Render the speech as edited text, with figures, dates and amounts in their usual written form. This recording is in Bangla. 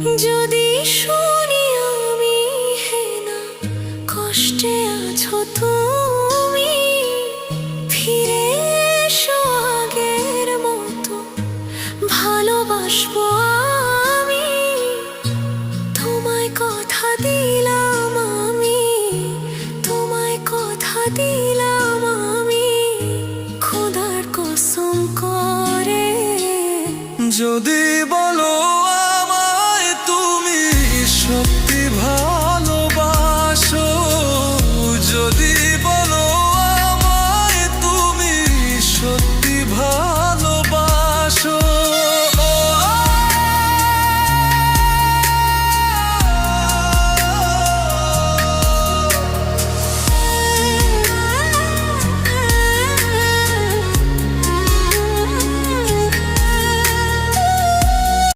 যদি শুনি আমি হে না কষ্টে আছো তুমি, ফিরে এসো আগের মতো ভালোবাসবো আমি। তোমায় কথা দিলাম আমি, তোমায় কথা দিলাম আমি, খোদার কসম করে। যদি বলো